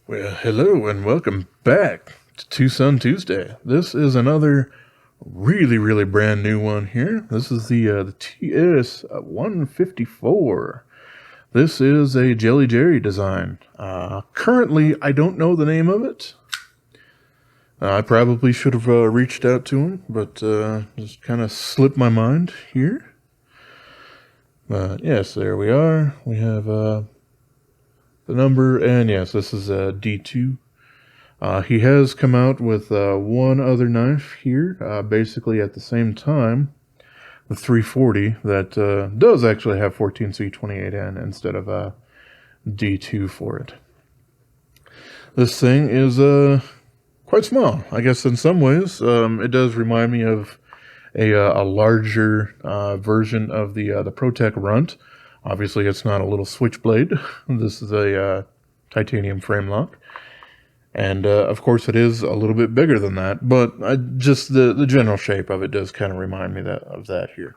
Well, hello and welcome back to TwoSun Tuesday. This is another really brand new one here. This is the TS154. This is a Jelly Jerry design. Currently, I don't know the name of it. I probably should have reached out to him, but just kind of slipped my mind here. But yes, there we are. We have the number, and yes, this is D2. He has come out with one other knife here, basically at the same time, the 340, that does actually have 14C28N instead of D2 for it. This thing is quite small. I guess in some ways, it does remind me of a larger version of the ProTech Runt. Obviously, it's not a little switchblade. This is a titanium frame lock. And, of course, it is a little bit bigger than that. But just the general shape of it does kind of remind me of that here.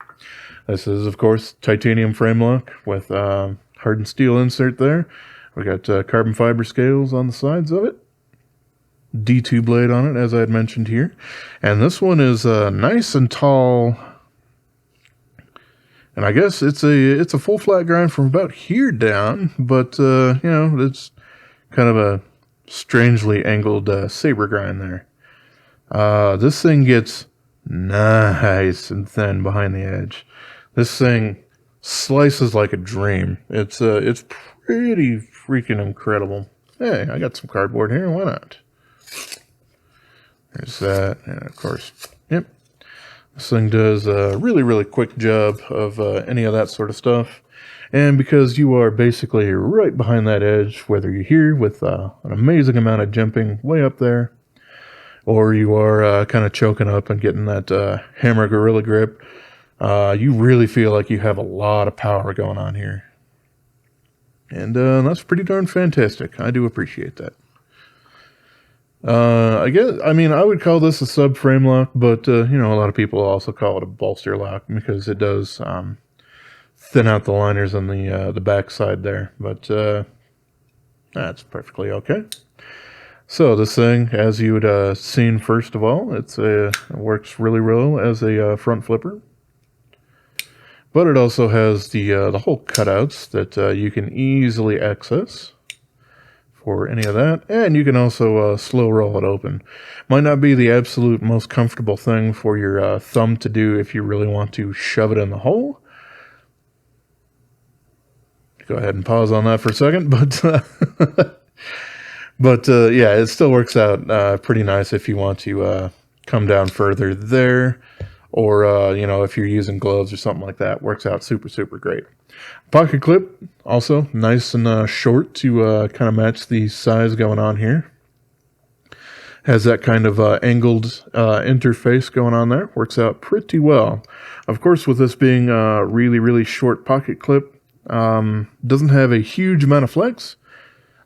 This is, of course, titanium frame lock with hardened steel insert there. We got carbon fiber scales on the sides of it. D2 blade on it, as I had mentioned here. And this one is nice and tall. And I guess it's a full flat grind from about here down, but you know, it's kind of a strangely angled saber grind there. This thing gets nice and thin behind the edge. This thing slices like a dream. It's pretty freaking incredible. Hey, I got some cardboard here. Why not? There's that, and of course, yep. This thing does a really quick job of any of that sort of stuff. And because you are basically right behind that edge, whether you're here with an amazing amount of jimping way up there, or you are kind of choking up and getting that hammer gorilla grip, you really feel like you have a lot of power going on here. And that's pretty darn fantastic. I do appreciate that. I would call this a sub-frame lock, but, you know, a lot of people also call it a bolster lock because it does thin out the liners on the back side there, but that's perfectly okay. So this thing, as you would seen first of all, it works really well as a front flipper, but it also has the whole cutouts that you can easily access for any of that, and you can also slow roll it open. Might not be the absolute most comfortable thing for your thumb to do if you really want to shove it in the hole. Go ahead and pause on that for a second, but yeah, it still works out pretty nice if you want to come down further there, or you know, if you're using gloves or something like that, works out super great. Pocket clip, also nice and short to kind of match the size going on here. Has that kind of angled interface going on there. Works out pretty well. Of course, with this being a really short pocket clip, doesn't have a huge amount of flex.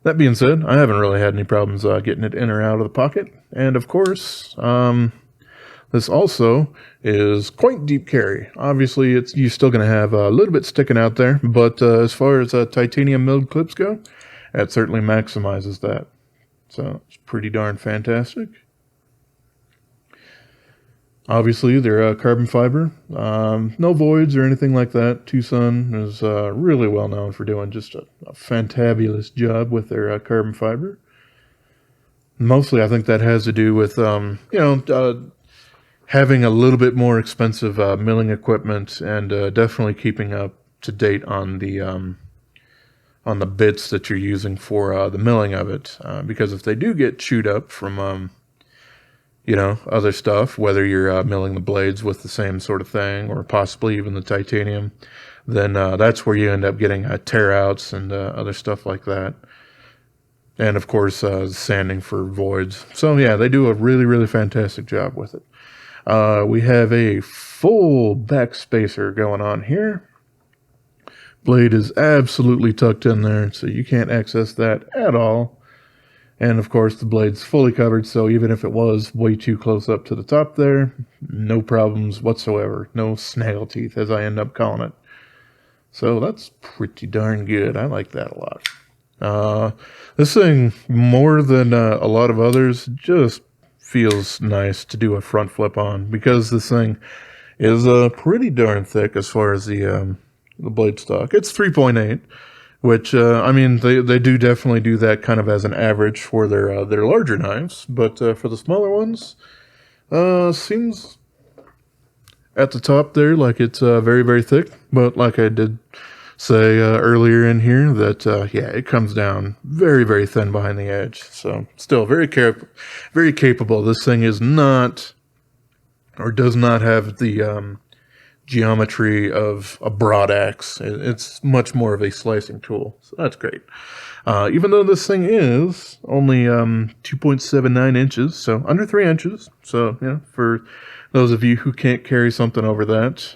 That being said, I haven't really had any problems getting it in or out of the pocket. And of course, this also is quite deep carry. Obviously, you're still going to have a little bit sticking out there, but as far as titanium milled clips go, that certainly maximizes that. So it's pretty darn fantastic. Obviously, they're carbon fiber. No voids or anything like that. TwoSun is really well known for doing just a fantabulous job with their carbon fiber. Mostly, I think that has to do with, you know, having a little bit more expensive milling equipment, and definitely keeping up to date on the bits that you're using for the milling of it. Because if they do get chewed up from you know, other stuff, whether you're milling the blades with the same sort of thing, or possibly even the titanium, then that's where you end up getting tear outs and other stuff like that. And of course, sanding for voids. So yeah, they do a really fantastic job with it. We have a full back spacer going on here. Blade is absolutely tucked in there, so you can't access that at all. And of course, the blade's fully covered, so even if it was way too close up to the top there, no problems whatsoever. No snaggle teeth, as I end up calling it. So that's pretty darn good. I like that a lot. This thing, more than a lot of others, just feels nice to do a front flip on, because this thing is pretty darn thick as far as the blade stock. It's 3.8, which I mean they do definitely do that kind of as an average for their larger knives, but for the smaller ones, seems at the top there like it's very, very thick. But like I did say earlier in here, that yeah, it comes down very, very thin behind the edge. So still very capable. This thing is not, or does not have the geometry of a broad axe. It's much more of a slicing tool, so that's great. Even though this thing is only 2.79 inches, so under 3 inches. So, you know, for those of you who can't carry something over that,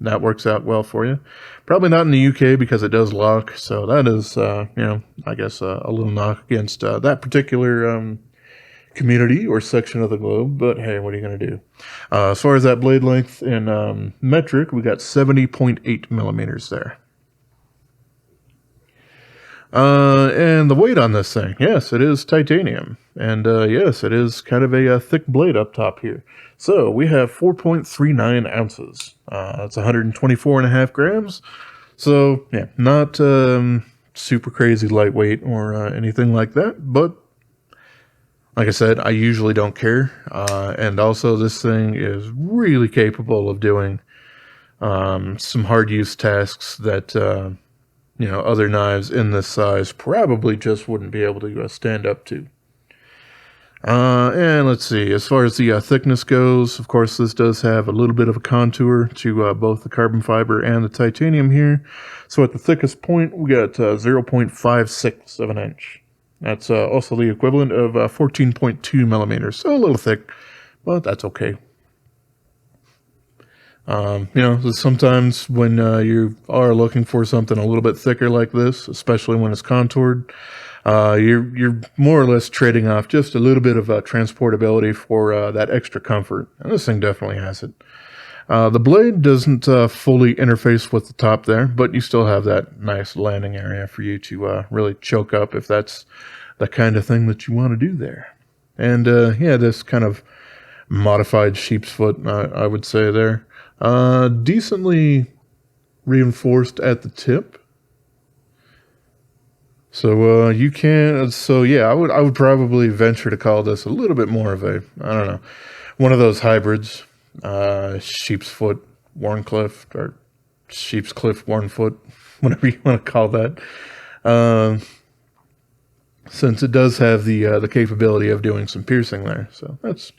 that works out well for you. Probably not in the UK because it does lock, so that is, you know, I guess a little knock against that particular community or section of the globe, but hey, what are you going to do? As far as that blade length in metric, we got 70.8 millimeters there. And the weight on this thing, yes, it is titanium. And yes, it is kind of a thick blade up top here. So we have 4.39 ounces. That's 124.5 grams. So yeah, not super crazy lightweight or anything like that. But like I said, I usually don't care. And also this thing is really capable of doing some hard use tasks that you know, other knives in this size probably just wouldn't be able to stand up to. And let's see, as far as the thickness goes, of course, this does have a little bit of a contour to both the carbon fiber and the titanium here. So at the thickest point, we got 0.56 of an inch. That's also the equivalent of 14.2 millimeters. So a little thick, but that's okay. You know, sometimes when you are looking for something a little bit thicker like this, especially when it's contoured, you're more or less trading off just a little bit of transportability for that extra comfort. And this thing definitely has it. The blade doesn't fully interface with the top there, but you still have that nice landing area for you to really choke up if that's the kind of thing that you want to do there. And yeah, this kind of modified sheep's foot, I would say there. Decently reinforced at the tip. So you can, so yeah, I would probably venture to call this a little bit more of a, I don't know, one of those hybrids, sheep's foot, Warncliffe, or sheep's cliff, Warnfoot, whatever you want to call that. Since it does have the capability of doing some piercing there, so that's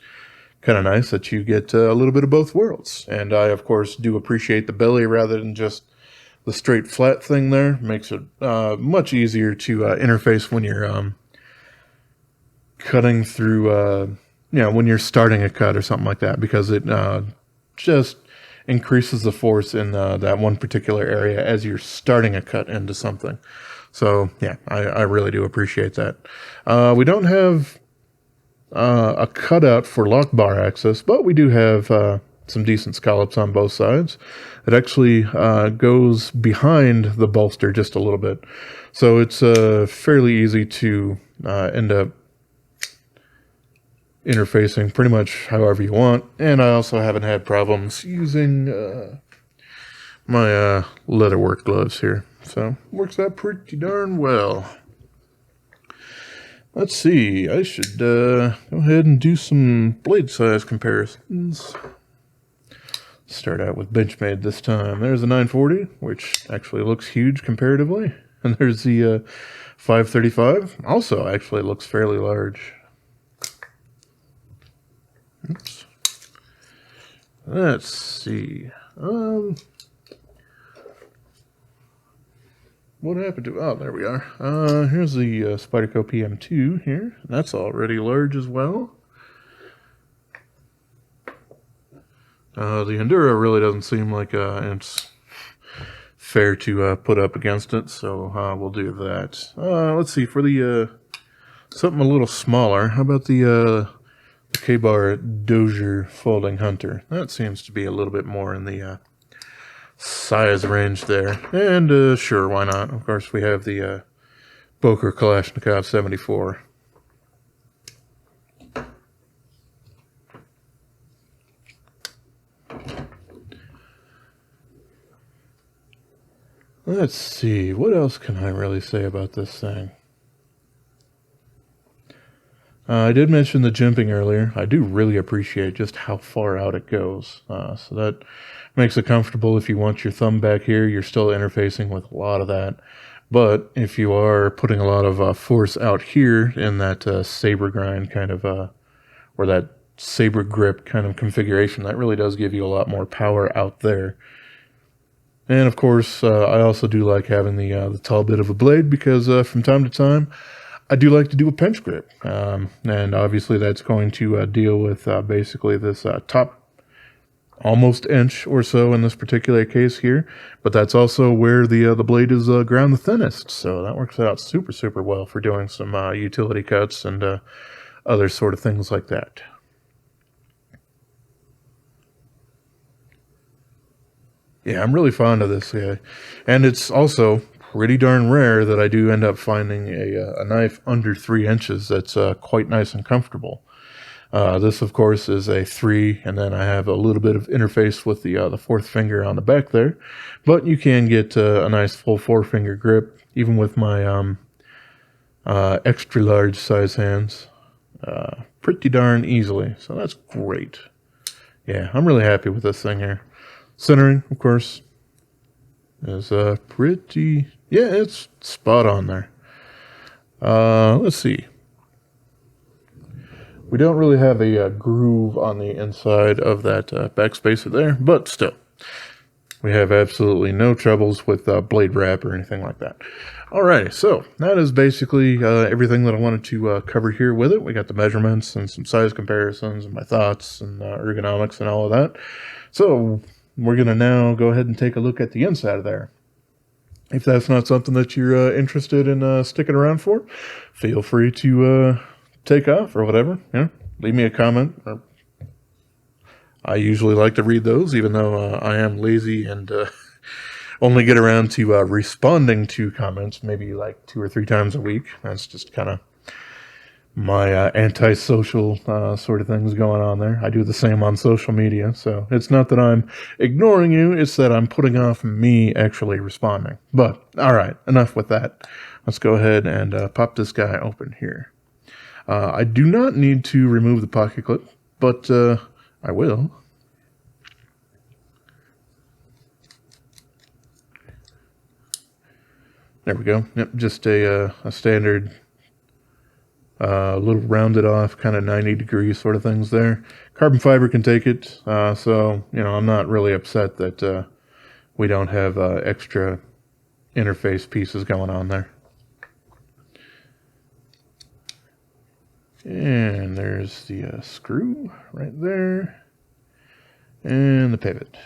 kind of nice that you get a little bit of both worlds. And I, of course, do appreciate the belly rather than just the straight flat thing there. Makes it much easier to interface when you're cutting through, you know, when you're starting a cut or something like that, because it just increases the force in that one particular area as you're starting a cut into something. So yeah, I really do appreciate that. We don't have a cutout for lock bar access, but we do have some decent scallops on both sides. It actually goes behind the bolster just a little bit, so it's fairly easy to end up interfacing pretty much however you want. And I also haven't had problems using my leatherwork gloves here, so works out pretty darn well. Let's see, I should go ahead and do some blade size comparisons. Start out with Benchmade this time. There's the 940, which actually looks huge comparatively. And there's the 535, also actually looks fairly large. Oops. Let's see. What happened to... Oh, there we are. Here's the Spyderco PM2 here. That's already large as well. The Enduro really doesn't seem like it's fair to put up against it, so we'll do that. Let's see, for the something a little smaller, how about the K-Bar Dozier Folding Hunter? That seems to be a little bit more in the size range there. And sure, why not? Of course, we have the Boker Kalashnikov 74. Let's see, what else can I really say about this thing? I did mention the jimping earlier. I do really appreciate just how far out it goes. So that makes it comfortable. If you want your thumb back here, you're still interfacing with a lot of that. But if you are putting a lot of force out here in that saber grind kind of, or that saber grip kind of configuration, that really does give you a lot more power out there. And of course, I also do like having the tall bit of a blade because from time to time, I do like to do a pinch grip. And obviously that's going to deal with basically this top almost inch or so in this particular case here. But that's also where the blade is ground the thinnest. So that works out super, super well for doing some utility cuts and other sort of things like that. Yeah, I'm really fond of this guy. And it's also pretty darn rare that I do end up finding a knife under 3 inches that's quite nice and comfortable. This, of course, is a 3, and then I have a little bit of interface with the 4th finger on the back there. But you can get a nice full 4-finger grip, even with my extra large size hands, pretty darn easily. So that's great. Yeah, I'm really happy with this thing here. Centering, of course, is pretty... Yeah, it's spot on there. Let's see. We don't really have a groove on the inside of that backspacer there, but still. We have absolutely no troubles with blade wrap or anything like that. Alrighty, so that is basically everything that I wanted to cover here with it. We got the measurements and some size comparisons and my thoughts and ergonomics and all of that. So we're going to now go ahead and take a look at the inside of there. If that's not something that you're interested in sticking around for, feel free to take off or whatever. Leave me a comment. I usually like to read those, even though I am lazy and only get around to responding to comments maybe like 2 or 3 times a week. That's just kind of my antisocial sort of things going on there. I do the same on social media, so it's not that I'm ignoring you, it's that I'm putting off me actually responding. But, alright, enough with that. Let's go ahead and pop this guy open here. I do not need to remove the pocket clip, but I will. There we go. Yep, just a standard... little rounded off, kind of 90 degree sort of things there. Carbon fiber can take it, so, I'm not really upset that we don't have extra interface pieces going on there. And there's the screw right there, and the pivot.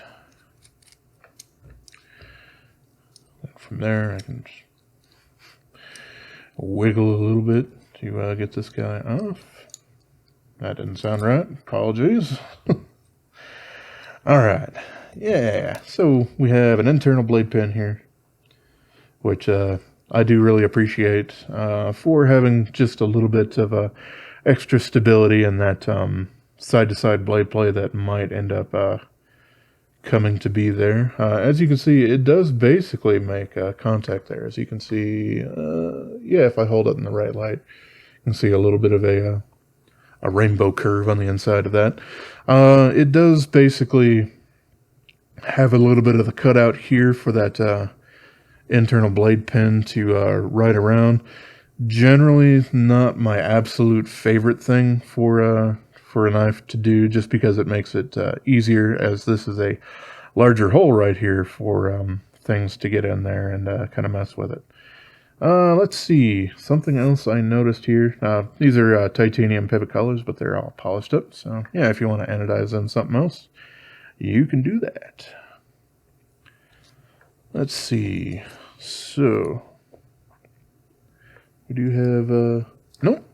And from there, I can wiggle a little bit to get this guy off. That didn't sound right. Apologies. Alright. Yeah. So we have an internal blade pin here, which I do really appreciate for having just a little bit of extra stability in that side-to-side blade play that might end up coming to be there. As you can see, it does basically make contact there. As you can see, yeah, if I hold it in the right light, you can see a little bit of a rainbow curve on the inside of that. It does basically have a little bit of the cutout here for that internal blade pin to ride around. Generally not my absolute favorite thing for a knife to do, just because it makes it easier, as this is a larger hole right here for things to get in there and kind of mess with it. Let's see, something else I noticed here. These are titanium pivot colors, but they're all polished up. So yeah, if you want to anodize in something else, you can do that. Let's see. So we do have, nope,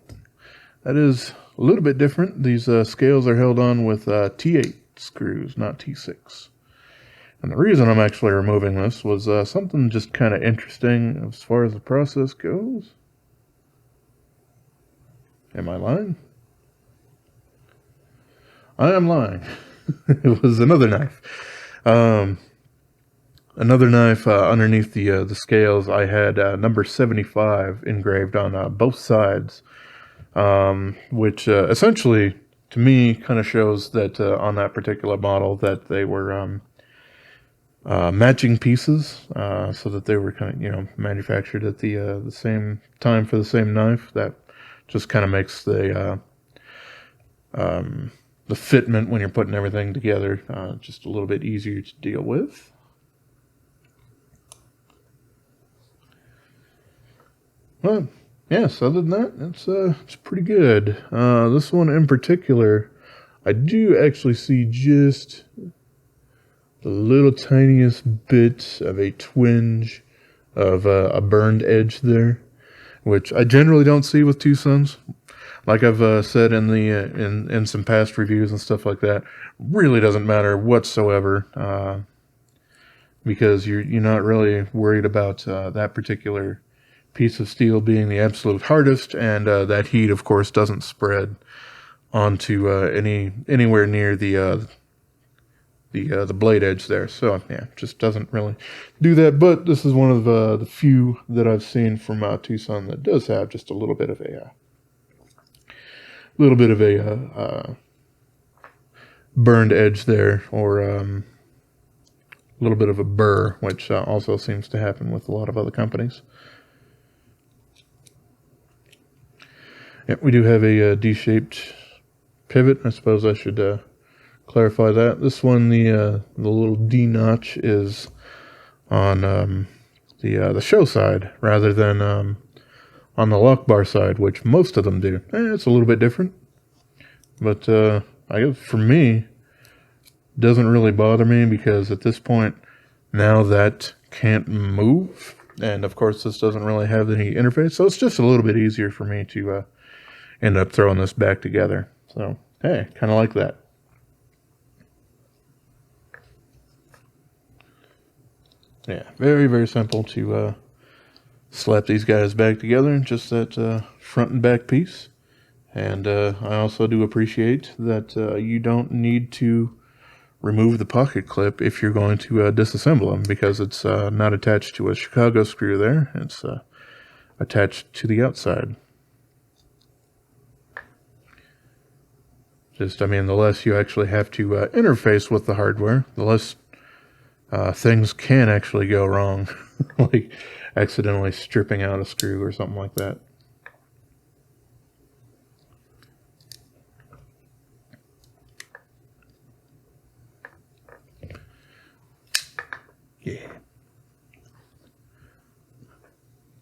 that is a little bit different. These scales are held on with T8 screws, not T6. And the reason I'm actually removing this was something just kind of interesting as far as the process goes. Am I lying? I am lying. It was another knife. Another knife underneath the scales. I had number 75 engraved on both sides, which essentially, to me, kind of shows that on that particular model that they were matching pieces, so that they were kind of manufactured at the same time for the same knife. That just kind of makes the fitment when you're putting everything together just a little bit easier to deal with. Well, yes, other than that, it's pretty good. This one in particular, I do actually see just the little tiniest bit of a twinge of a burned edge there, which I generally don't see with TwoSuns. Like I've said in the in some past reviews and stuff like that, really doesn't matter whatsoever, because you're not really worried about that particular piece of steel being the absolute hardest, and that heat, of course, doesn't spread onto anywhere near the blade edge there. So yeah, just doesn't really do that. But this is one of the few that I've seen from TwoSun that does have just a little bit of a burned edge there, or a little bit of a burr, which also seems to happen with a lot of other companies. Yeah, we do have a D-shaped pivot. I suppose I should clarify that. This one, the little D notch is on the show side rather than on the lock bar side, which most of them do. It's a little bit different, but I guess for me, it doesn't really bother me, because at this point now that can't move, and of course this doesn't really have any interface, so it's just a little bit easier for me to end up throwing this back together. So hey, kind of like that. Yeah, very, very simple to slap these guys back together, just that front and back piece. And I also do appreciate that you don't need to remove the pocket clip if you're going to disassemble them, because it's not attached to a Chicago screw there. It's attached to the outside. Just, I mean, the less you actually have to interface with the hardware, the less things can actually go wrong, like accidentally stripping out a screw or something like that.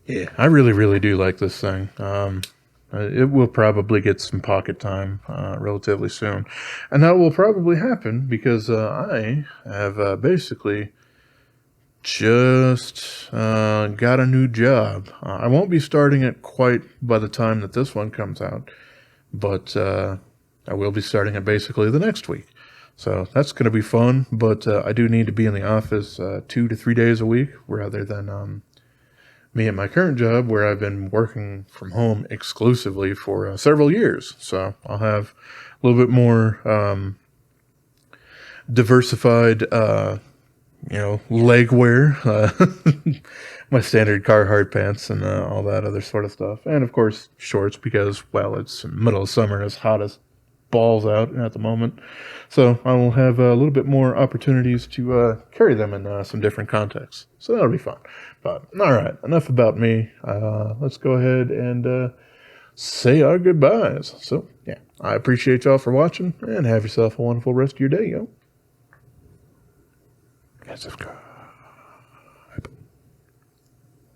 Yeah, I really, really do like this thing. It will probably get some pocket time relatively soon. And that will probably happen because I have basically just got a new job. I won't be starting it quite by the time that this one comes out, but I will be starting it basically the next week. So that's going to be fun, but I do need to be in the office 2 to 3 days a week rather than me at my current job, where I've been working from home exclusively for several years. So I'll have a little bit more diversified, leg wear, my standard Carhartt pants and all that other sort of stuff. And of course, shorts, because, well, it's middle of summer and it's hot as balls out at the moment. So I will have a little bit more opportunities to carry them in some different contexts. So that'll be fun. But all right, enough about me. Let's go ahead and say our goodbyes. So yeah, I appreciate y'all for watching, and have yourself a wonderful rest of your day, yo. And subscribe.